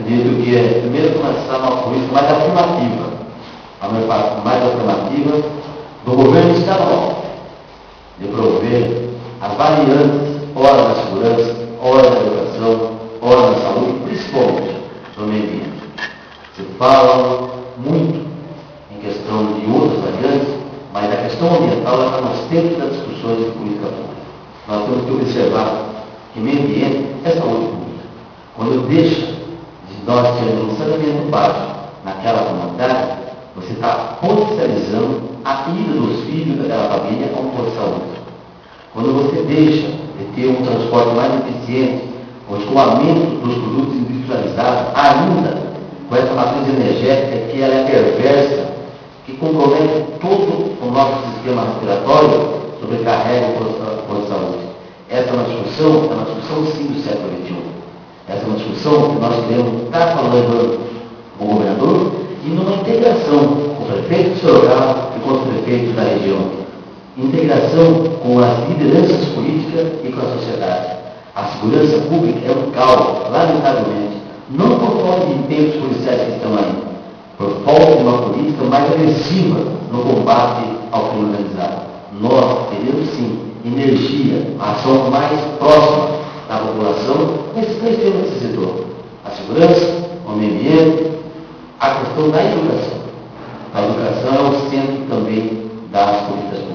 acredito que é primeiro começar uma política mais afirmativa, a mais afirmativa do governo estadual, de prover as variantes, ora na segurança, ora na educação, ora na saúde, principalmente no meio ambiente. Se fala muito em questão de outras variantes, mas a questão ambiental está no centro das discussões de política pública. Nós temos que observar que meio ambiente é saúde pública. Quando deixa de nós termos um saneamento básico naquela comunidade, você está potencializando a ida dos filhos daquela família a um posto de saúde. Quando você deixa de ter um transporte mais eficiente, o escoamento dos produtos industrializados, ainda com essa matriz energética que ela é perversa, que compromete todo o nosso sistema respiratório, sobrecarrega o posto de saúde. Essa é uma discussão sim do século XXI. Essa é uma discussão que nós queremos estar falando com o governador e numa integração com o prefeito de Sorocaba e com os prefeitos da região. Integração com as lideranças políticas e com a sociedade. A segurança pública é um caos, lamentavelmente, não por falta de empenhos policiais que estão aí, por falta de uma política mais agressiva no combate ao crime organizado. Nós teremos sim energia, ação mais próxima da população nesses três temas que você citou: a segurança, o meio ambiente, a questão da educação. A educação é o centro também das políticas públicas.